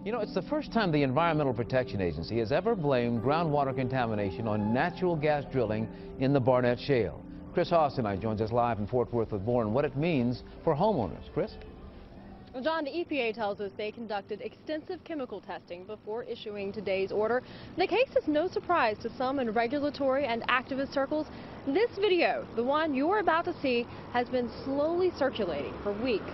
You know, it's the first time the Environmental Protection Agency has ever blamed groundwater contamination on natural gas drilling in the Barnett Shale. Chris Haas tonight joins us live in Fort Worth with more on what it means for homeowners. Chris? Well, John, the EPA tells us they conducted extensive chemical testing before issuing today's order. The case is no surprise to some in regulatory and activist circles. This video, the one you're about to see, has been slowly circulating for weeks.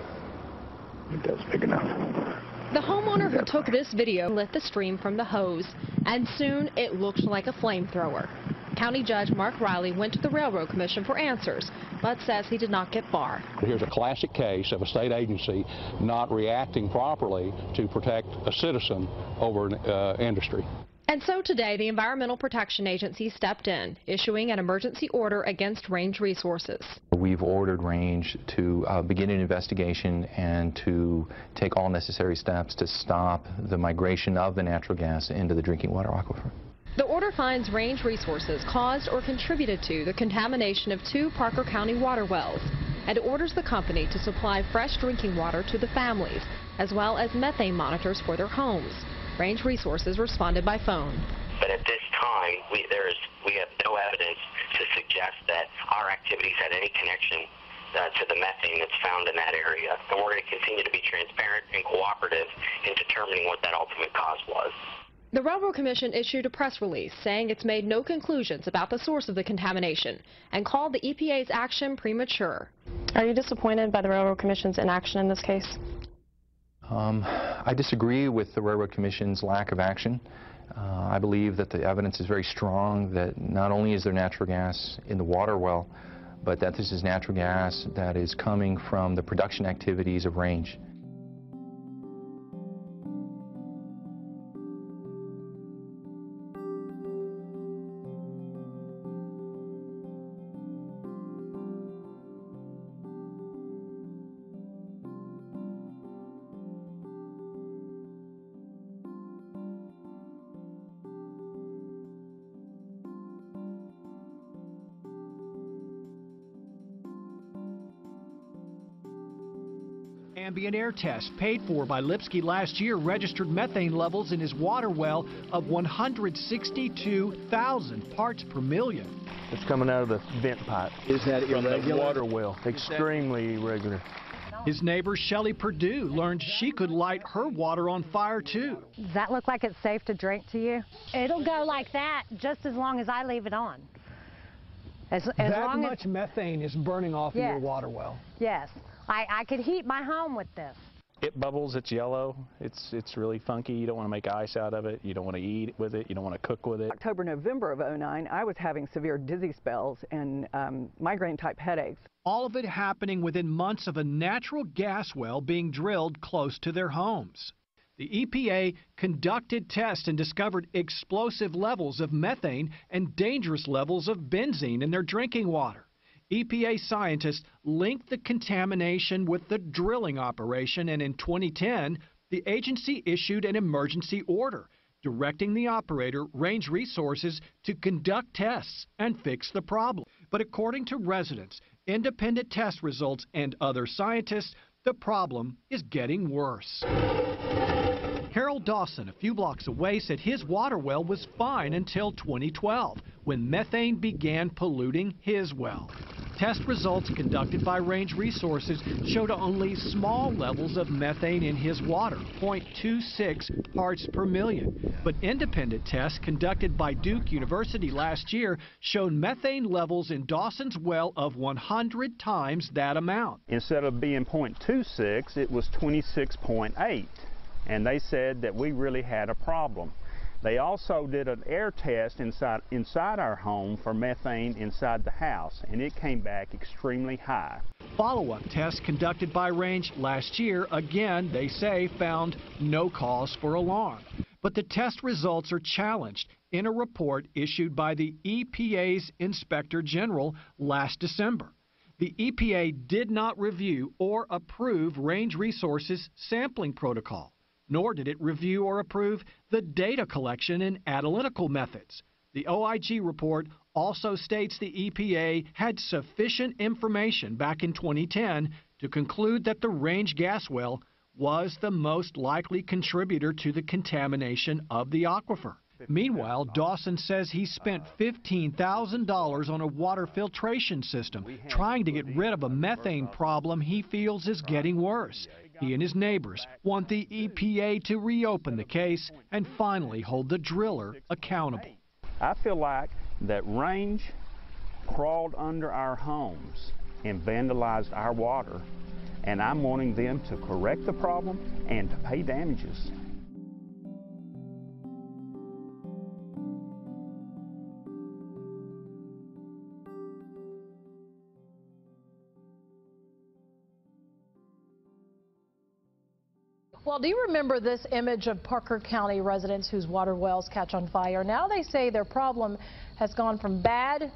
That's big enough. The homeowner who took this video lit the stream from the hose, and soon it looked like a flamethrower. County Judge Mark Riley went to the Railroad Commission for answers, but says he did not get far. Here's a classic case of a state agency not reacting properly to protect a citizen over an industry. And so today, the Environmental Protection Agency stepped in, issuing an emergency order against Range Resources. We've ordered Range to begin an investigation and to take all necessary steps to stop the migration of the natural gas into the drinking water aquifer. The order finds Range Resources caused or contributed to the contamination of 2 Parker County water wells and orders the company to supply fresh drinking water to the families, as well as methane monitors for their homes. Range Resources responded by phone. But at this time, we have no evidence to suggest that our activities had any connection to the methane that's found in that area. And we're going to continue to be transparent and cooperative in determining what that ultimate cause was. The Railroad Commission issued a press release saying it's made no conclusions about the source of the contamination and called the EPA's action premature. Are you disappointed by the Railroad Commission's inaction in this case? I disagree with the Railroad Commission's lack of action. I believe that the evidence is very strong that not only is there natural gas in the water well, but that this is natural gas that is coming from the production activities of Range. Ambient air test paid for by Lipsky last year registered methane levels in his water well of 162,000 parts per million. It's coming out of the vent pipe. Is that irregular? From the water well. Extremely irregular. His neighbor Shelley Perdue learned she could light her water on fire too. Does that look like it's safe to drink to you? It'll go like that just as long as I leave it on. As long much methane is burning off in your water well. Yes. I could heat my home with this. It bubbles, it's yellow, it's really funky. You don't want to make ice out of it, you don't want to eat with it, you don't want to cook with it. October, November of '09, I was having severe dizzy spells and migraine-type headaches. All of it happening within months of a natural gas well being drilled close to their homes. The EPA conducted tests and discovered explosive levels of methane and dangerous levels of benzene in their drinking water. EPA scientists linked the contamination with the drilling operation, and in 2010, the agency issued an emergency order directing the operator, Range Resources, to conduct tests and fix the problem. But according to residents, independent test results, and other scientists, the problem is getting worse. Harold Dawson, a few blocks away, said his water well was fine until 2012, when methane began polluting his well. Test results conducted by Range Resources showed only small levels of methane in his water, 0.26 parts per million. But independent tests conducted by Duke University last year showed methane levels in Dawson's well of 100 times that amount. Instead of being 0.26, it was 26.8. And they said that we really had a problem. They also did an air test inside our home for methane inside the house, and it came back extremely high. Follow-up tests conducted by Range last year, again, they say, found no cause for alarm. But the test results are challenged in a report issued by the EPA's Inspector General last December. The EPA did not review or approve Range Resources' sampling protocol, nor did it review or approve the data collection and analytical methods. The OIG report also states the EPA had sufficient information back in 2010 to conclude that the Range gas well was the most likely contributor to the contamination of the aquifer. Meanwhile, Dawson says he spent $15,000 on a water filtration system trying to get rid of a methane problem he feels is getting worse. He and his neighbors want the EPA to reopen the case and finally hold the driller accountable. I feel like that range crawled under our homes and vandalized our water, and I'm wanting them to correct the problem and to pay damages. Well, do you remember this image of Parker County residents whose water wells catch on fire? Now they say their problem has gone from bad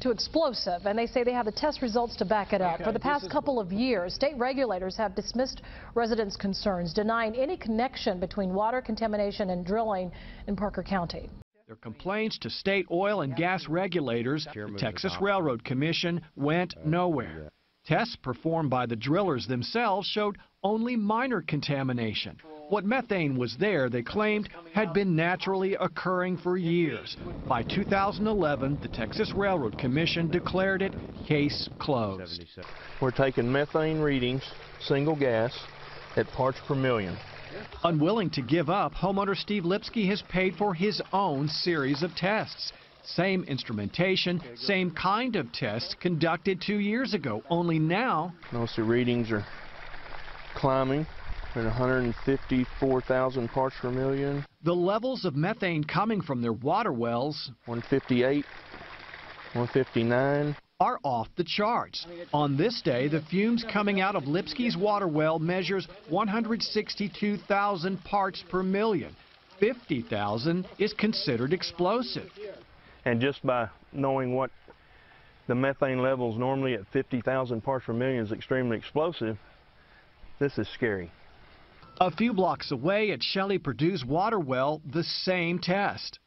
to explosive, and they say they have the test results to back it up. For the past couple of years, state regulators have dismissed residents' concerns, denying any connection between water contamination and drilling in Parker County. Their complaints to state oil and gas regulators, the Texas Railroad Commission, went nowhere. Tests performed by the drillers themselves showed only minor contamination. What methane was there, they claimed, had been naturally occurring for years. By 2011, the Texas Railroad Commission declared it case closed. We're taking methane readings, single gas, at parts per million. Unwilling to give up, homeowner Steve Lipsky has paid for his own series of tests. Same instrumentation, same kind of tests conducted 2 years ago, only now... Notice the readings are climbing at 154,000 parts per million. The levels of methane coming from their water wells... 158, 159... are off the charts. On this day, the fumes coming out of Lipsky's water well measures 162,000 parts per million. 50,000 is considered explosive. And just by knowing what the methane levels normally at 50,000 parts per million is extremely explosive, this is scary. A few blocks away at Shelley Purdue's water well, the same test.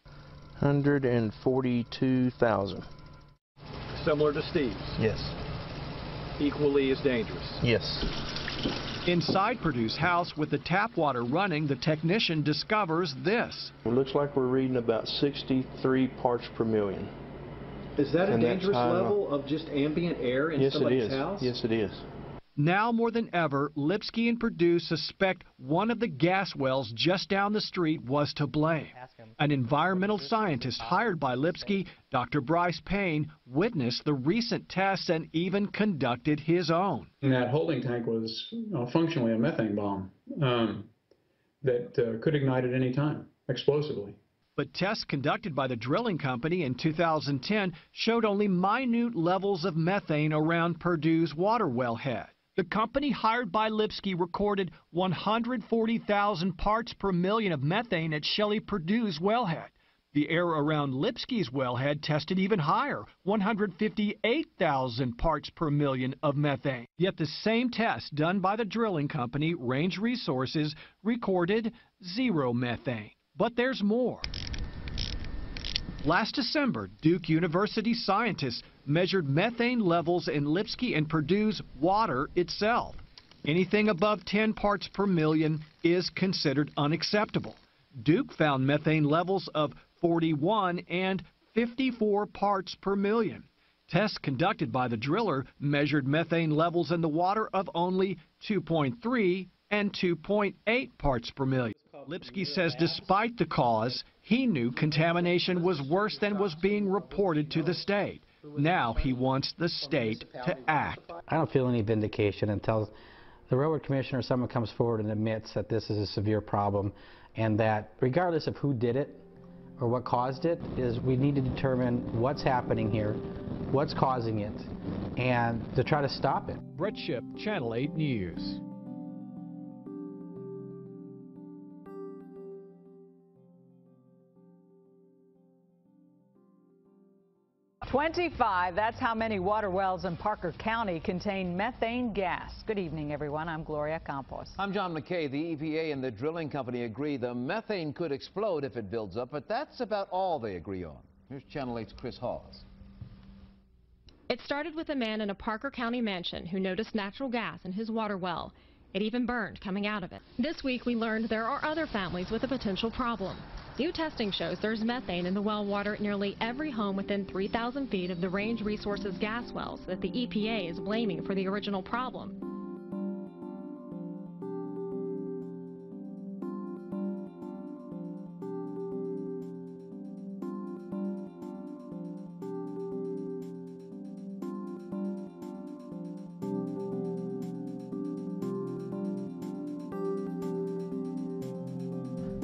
142,000. Similar to Steve's? Yes. Equally as dangerous? Yes. Inside Purdue's house with the tap water running, the technician discovers this. It looks like we're reading about 63 parts per million. Is that a dangerous level of just ambient air in somebody's house? Yes, it is. Now more than ever, Lipsky and Purdue suspect one of the gas wells just down the street was to blame. An environmental scientist hired by Lipsky, Dr. Bryce Payne, witnessed the recent tests and even conducted his own. And that holding tank was functionally a methane bomb that could ignite at any time, explosively. But tests conducted by the drilling company in 2010 showed only minute levels of methane around Purdue's water wellhead. The company hired by Lipsky recorded 140,000 parts per million of methane at Shelley Purdue's wellhead. The air around Lipsky's wellhead tested even higher, 158,000 parts per million of methane. Yet the same test done by the drilling company, Range Resources, recorded 0 methane. But there's more. Last December, Duke University scientists measured methane levels in Lipsky and Purdue's water itself. Anything above 10 parts per million is considered unacceptable. Duke found methane levels of 41 and 54 parts per million. Tests conducted by the driller measured methane levels in the water of only 2.3 and 2.8 parts per million. Lipsky says despite the cause, he knew contamination was worse than was being reported to the state. Now he wants the state to act. I don't feel any vindication until the Railroad Commissioner or someone comes forward and admits that this is a severe problem, and that regardless of who did it or what caused it, is we need to determine what's happening here, what's causing it, and to try to stop it. Brett Shipp, Channel 8 News. $25, that's how many water wells in Parker County contain methane gas. Good evening, everyone. I'm Gloria Campos. I'm John McKay. The EPA and the drilling company agree the methane could explode if it builds up, but that's about all they agree on. Here's Channel 8's Chris Hawes. It started with a man in a Parker County mansion who noticed natural gas in his water well. It even burned coming out of it. This week we learned there are other families with a potential problem. New testing shows there's methane in the well water at nearly every home within 3,000 feet of the Range Resources gas wells that the EPA is blaming for the original problem.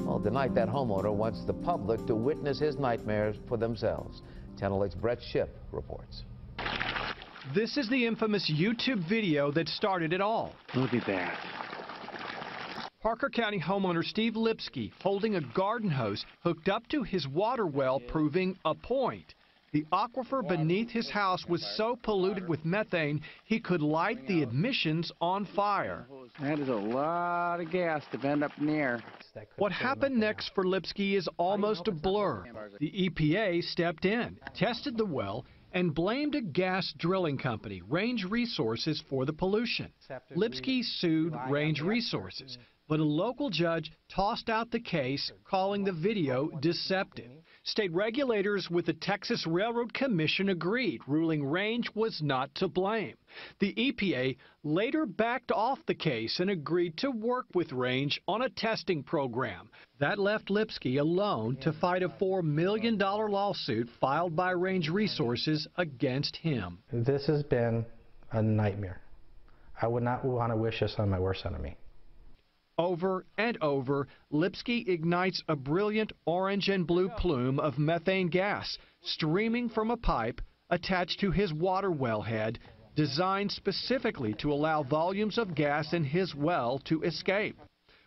Well, tonight that homeowner wants the public to witness his nightmares for themselves. Channel 8's Brett Shipp reports. This is the infamous YouTube video that started it all. We'll be back. Parker County homeowner Steve Lipsky holding a garden hose hooked up to his water well, proving a point. The aquifer beneath his house was so polluted with methane he could light the admissions on fire. That is a lot of gas to bend up in the air. What happened next for Lipsky is almost a blur. The EPA stepped in, tested the well, and blamed a gas drilling company, Range Resources, for the pollution. Lipsky sued Range Resources, but a local judge tossed out the case, calling the video deceptive. State regulators with the Texas Railroad Commission agreed, ruling Range was not to blame. The EPA later backed off the case and agreed to work with Range on a testing program. That left Lipsky alone to fight a $4 million lawsuit filed by Range Resources against him. This has been a nightmare. I would not want to wish this on my worst enemy. Over and over, Lipsky ignites a brilliant orange and blue plume of methane gas streaming from a pipe attached to his water well head, designed specifically to allow volumes of gas in his well to escape.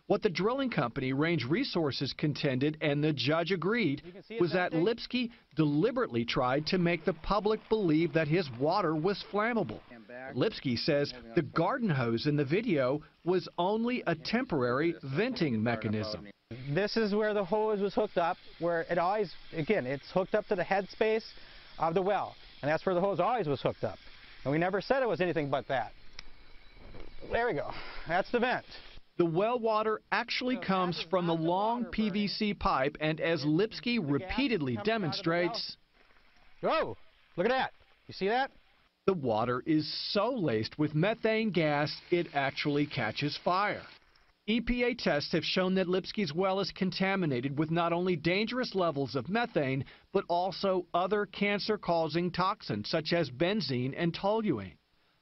What the drilling company, Range Resources, contended, and the judge agreed, was that Lipsky deliberately tried to make the public believe that his water was flammable. Lipsky says the garden hose in the video was only a temporary venting mechanism. This is where the hose was hooked up, where it always, again, it's hooked up to the head space of the well, and that's where the hose always was hooked up. And we never said it was anything but that. There we go. That's the vent. The well water actually comes from the long PVC pipe, and as Lipsky repeatedly demonstrates, whoa, look at that. You see that? The water is so laced with methane gas, it actually catches fire. EPA tests have shown that Lipsky's well is contaminated with not only dangerous levels of methane, but also other cancer-causing toxins such as benzene and toluene.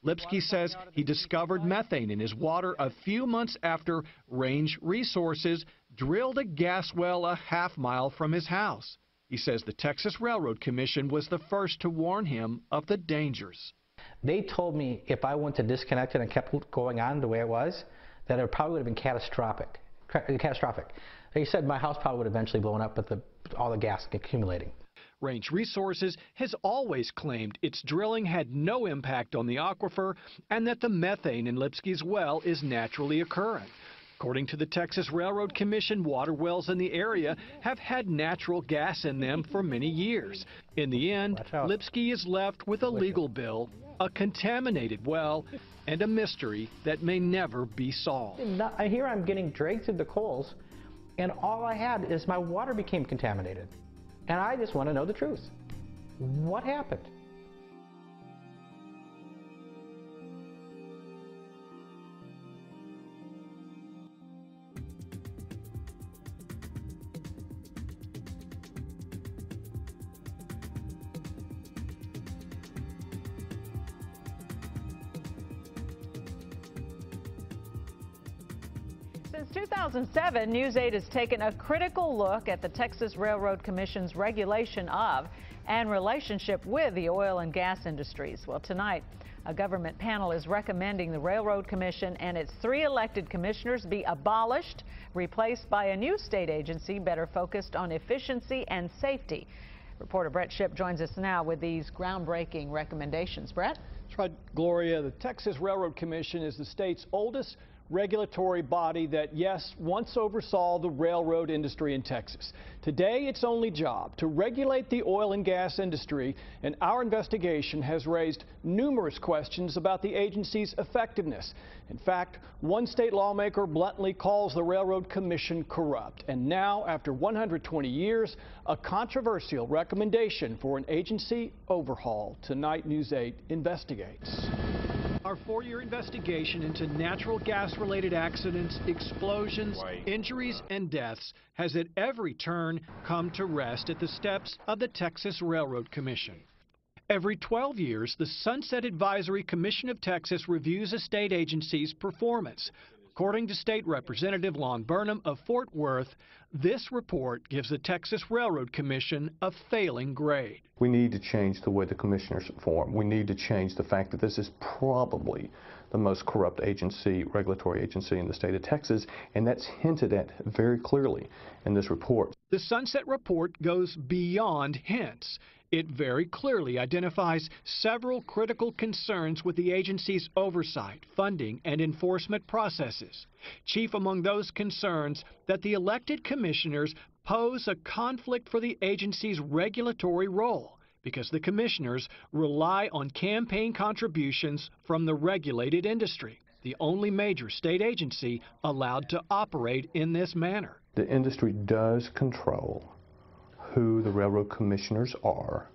Lipsky says he discovered methane in his water a few months after Range Resources drilled a gas well a half-mile from his house. He says the Texas Railroad Commission was the first to warn him of the dangers. They told me if I went to disconnect it and kept going on the way it was, that it probably would have been catastrophic. They said my house probably would have eventually blown up with all the gas accumulating. Range Resources has always claimed its drilling had no impact on the aquifer and that the methane in Lipsky's well is naturally occurring. According to the Texas Railroad Commission, water wells in the area have had natural gas in them for many years. In the end, Lipsky is left with a legal bill, a contaminated well, and a mystery that may never be solved. Here I'm getting dragged through the coals, and all I had is my water became contaminated. And I just want to know the truth. What happened? Since 2007, News 8 has taken a critical look at the Texas Railroad Commission's regulation of and relationship with the oil and gas industries. Well, tonight, a government panel is recommending the Railroad Commission and its 3 elected commissioners be abolished, replaced by a new state agency better focused on efficiency and safety. Reporter Brett Shipp joins us now with these groundbreaking recommendations. Brett? That's right, Gloria. The Texas Railroad Commission is the state's oldest regulatory body that, yes, once oversaw the railroad industry in Texas. Today, its only job to regulate the oil and gas industry, and our investigation has raised numerous questions about the agency's effectiveness. In fact, one state lawmaker bluntly calls the Railroad Commission corrupt. And now, after 120 years, a controversial recommendation for an agency overhaul. Tonight, News 8 investigates. Our 4-year investigation into natural gas-related accidents, explosions, injuries, and deaths has at every turn come to rest at the steps of the Texas Railroad Commission. Every 12 years, the Sunset Advisory Commission of Texas reviews a state agency's performance. According to State Representative Lon Burnham of Fort Worth, this report gives the Texas Railroad Commission a failing grade. We need to change the way the commissioners form. We need to change the fact that this is probably the most corrupt agency, regulatory agency in the state of Texas, and that's hinted at very clearly in this report. The Sunset Report goes beyond hints. It very clearly identifies several critical concerns with the agency's oversight, funding, and enforcement processes. Chief among those concerns, that the elected commissioners pose a conflict for the agency's regulatory role because the commissioners rely on campaign contributions from the regulated industry, the only major state agency allowed to operate in this manner. The industry does control who the railroad commissioners are.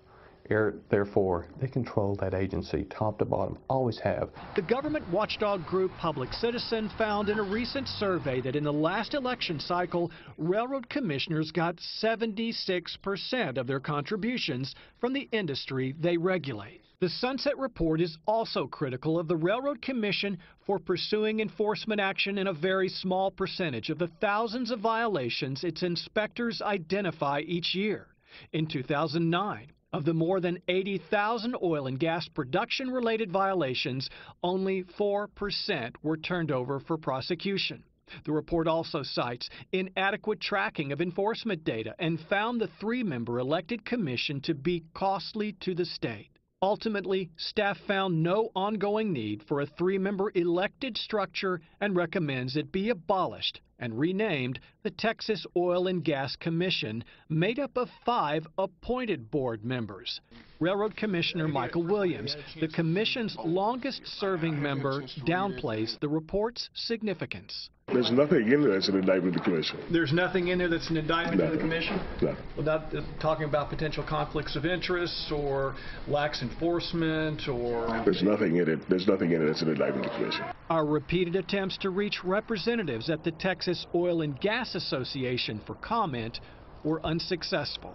Therefore, they control that agency top to bottom, always have. The government watchdog group Public Citizen found in a recent survey that in the last election cycle, railroad commissioners got 76% of their contributions from the industry they regulate. The Sunset Report is also critical of the Railroad Commission for pursuing enforcement action in a very small percentage of the thousands of violations its inspectors identify each year. In 2009, of the more than 80,000 oil and gas production-related violations, only 4% were turned over for prosecution. The report also cites inadequate tracking of enforcement data and found the 3-member elected commission to be costly to the state. Ultimately, staff found no ongoing need for a 3-member elected structure and recommends it be abolished and renamed the Texas Oil and Gas Commission, made up of 5 appointed board members. Railroad Commissioner Michael Williams, the commission's longest-serving member, downplays the report's significance. There's nothing in there that's an indictment of the commission. There's nothing in there that's an indictment of the commission? No. Without talking about potential conflicts of interest or lax enforcement or... There's nothing in it. There's nothing in it that's an indictment of the commission. Our repeated attempts to reach representatives at the Texas Oil and Gas Association for comment were unsuccessful.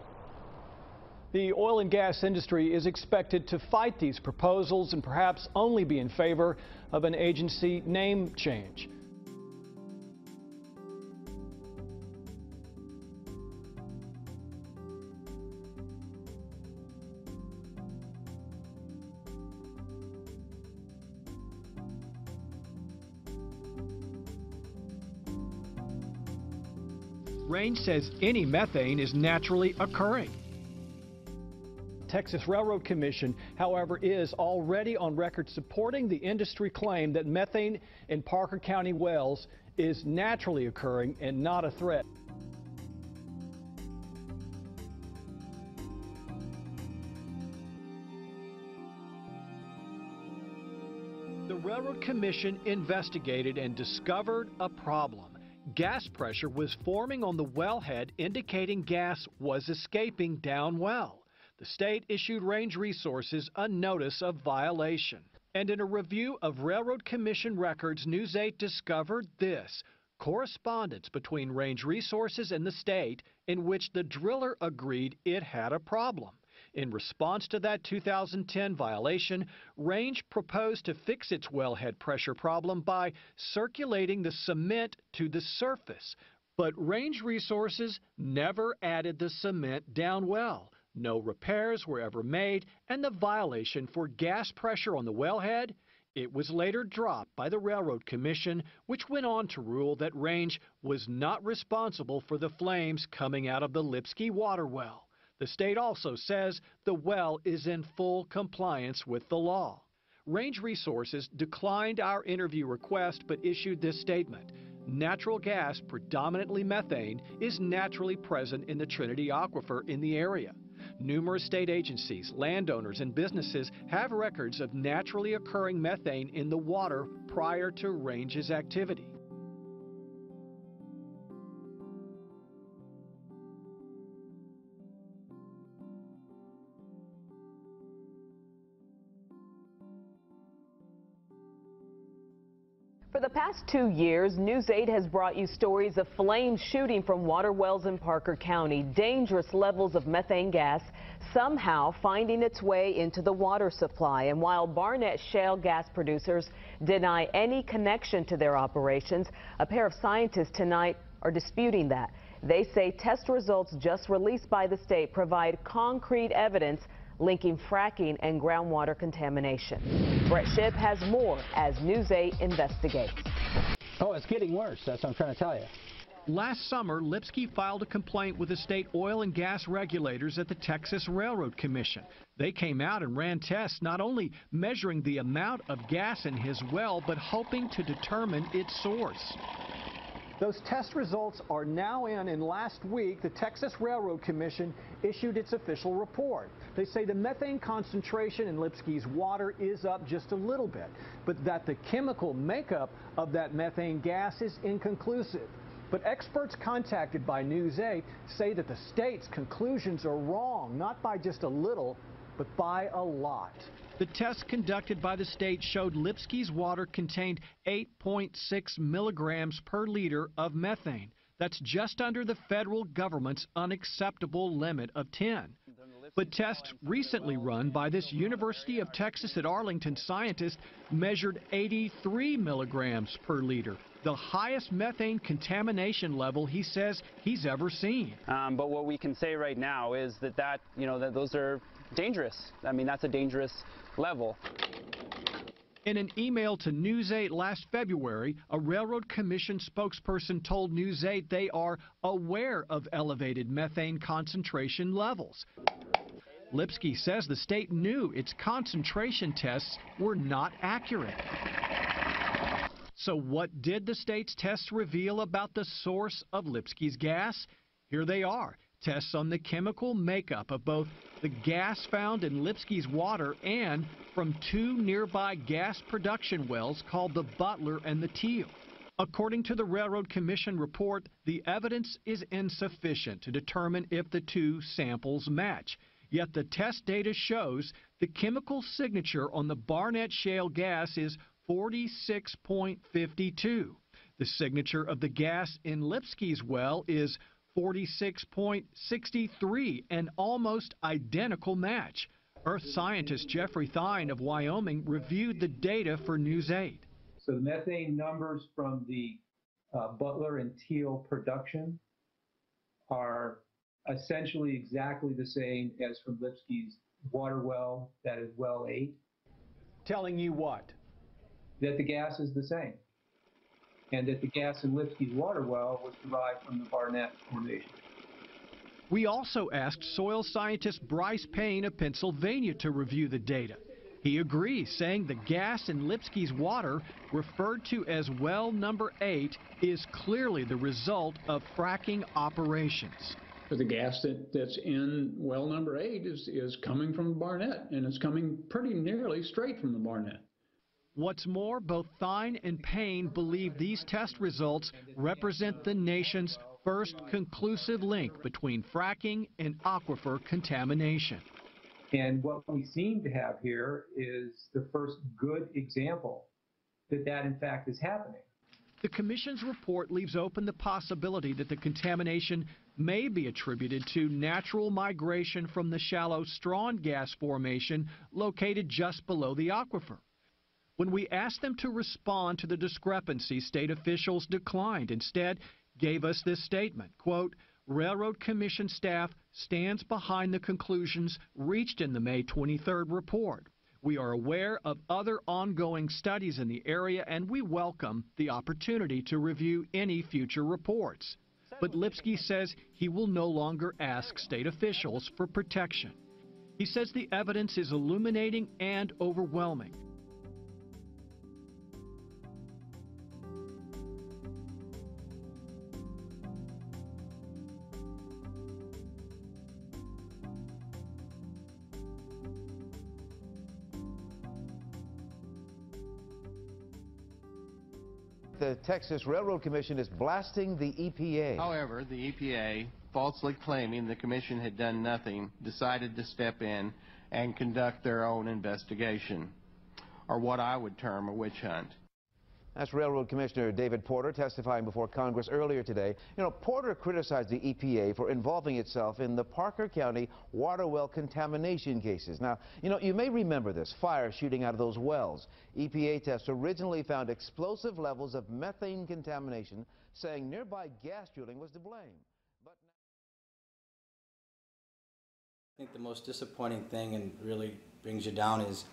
The oil and gas industry is expected to fight these proposals and perhaps only be in favor of an agency name change. Range says any methane is naturally occurring. Texas Railroad Commission, however, is already on record supporting the industry claim that methane in Parker County wells is naturally occurring and not a threat. The Railroad Commission investigated and discovered a problem. Gas pressure was forming on the wellhead, indicating gas was escaping down well. The state issued Range Resources a notice of violation. And in a review of Railroad Commission records, News 8 discovered this: correspondence between Range Resources and the state in which the driller agreed it had a problem. In response to that 2010 violation, Range proposed to fix its wellhead pressure problem by circulating the cement to the surface. But Range Resources never added the cement down well. No repairs were ever made, and the violation for gas pressure on the wellhead, it was later dropped by the Railroad Commission, which went on to rule that Range was not responsible for the flames coming out of the Lipsky water well. The state also says the well is in full compliance with the law. Range Resources declined our interview request but issued this statement. Natural gas, predominantly methane, is naturally present in the Trinity Aquifer in the area. Numerous state agencies, landowners, and businesses have records of naturally occurring methane in the water prior to Range's activity. For the past 2 years, News 8 has brought you stories of flames shooting from water wells in Parker County, dangerous levels of methane gas somehow finding its way into the water supply. And while Barnett shale gas producers deny any connection to their operations, a pair of scientists tonight are disputing that. They say test results just released by the state provide concrete evidence linking fracking and groundwater contamination. Brett Shipp has more as News 8 investigates. Oh, it's getting worse. That's what I'm trying to tell you. Last summer, Lipsky filed a complaint with the state oil and gas regulators at the Texas Railroad Commission. They came out and ran tests not only measuring the amount of gas in his well, but hoping to determine its source. Those test results are now in, and last week the Texas Railroad Commission issued its official report. They say the methane concentration in Lipsky's water is up just a little bit, but that the chemical makeup of that methane gas is inconclusive. But experts contacted by News 8 say that the state's conclusions are wrong, not by just a little, but by a lot. The tests conducted by the state showed Lipsky's water contained 8.6 milligrams per liter of methane. That's just under the federal government's unacceptable limit of 10. But tests recently run by this University of Texas at Arlington scientist measured 83 milligrams per liter, the highest methane contamination level he says he's ever seen. But what we can say right now is that that those are dangerous. I mean, that's a dangerous level. In an email to News 8 last February, a Railroad Commission spokesperson told News 8 they are aware of elevated methane concentration levels. Lipsky says the state knew its concentration tests were not accurate. So what did the state's tests reveal about the source of Lipsky's gas? Here they are. Tests on the chemical makeup of both the gas found in Lipsky's water and from two nearby gas production wells called the Butler and the Teal. According to the Railroad Commission report, the evidence is insufficient to determine if the two samples match. Yet the test data shows the chemical signature on the Barnett shale gas is 46.52. The signature of the gas in Lipsky's well is 46.63, an almost identical match. Earth scientist Jeffrey Thine of Wyoming reviewed the data for News 8. So the methane numbers from the Butler and Teal production are essentially exactly the same as from Lipsky's water well, that is well 8. Telling you what? That the gas is the same, and that the gas in Lipsky's water well was derived from the Barnett Formation. We also asked soil scientist Bryce Payne of Pennsylvania to review the data. He agrees, saying the gas in Lipsky's water, referred to as well number 8, is clearly the result of fracking operations. The gas that's in well number 8 is coming from the Barnett, and it's coming pretty nearly straight from the Barnett. What's more, both Thine and Payne believe these test results represent the nation's first conclusive link between fracking and aquifer contamination. And what we seem to have here is the first good example that in fact is happening. The Commission's report leaves open the possibility that the contamination may be attributed to natural migration from the shallow Strawn gas formation located just below the aquifer. When we asked them to respond to the discrepancy, state officials declined. Instead, gave us this statement, quote, Railroad Commission staff stands behind the conclusions reached in the May 23rd report. We are aware of other ongoing studies in the area, and we welcome the opportunity to review any future reports. But Lipsky says he will no longer ask state officials for protection. He says the evidence is illuminating and overwhelming. The Texas Railroad Commission is blasting the EPA. However, the EPA, falsely claiming the commission had done nothing, decided to step in and conduct their own investigation, or what I would term a witch hunt. That's Railroad Commissioner David Porter testifying before Congress earlier today. You know, Porter criticized the EPA for involving itself in the Parker County water well contamination cases. Now, you know, you may remember this fire shooting out of those wells. EPA tests originally found explosive levels of methane contamination, saying nearby gas drilling was to blame. I think the most disappointing thing, and really brings you down, is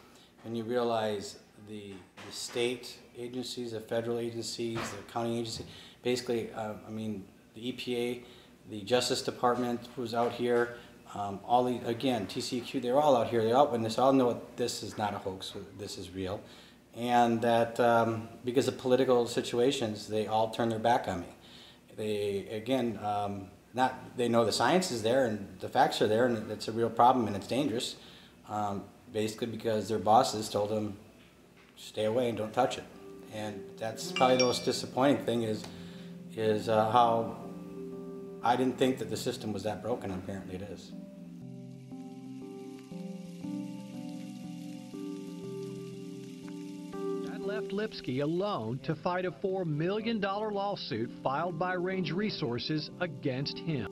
when you realize the state agencies, the federal agencies, the county agency, basically, I mean, the EPA, the Justice Department was out here, all the, again, TCEQ, they're all out here, they all witness, all know this is not a hoax, this is real, and that because of political situations, they all turn their back on me. They, again, they know the science is there and the facts are there and it's a real problem and it's dangerous, basically because their bosses told them, stay away and don't touch it. And that's probably the most disappointing thing is how I didn't think that the system was that broken. Apparently it is. That left Lipsky alone to fight a $4 million lawsuit filed by Range Resources against him.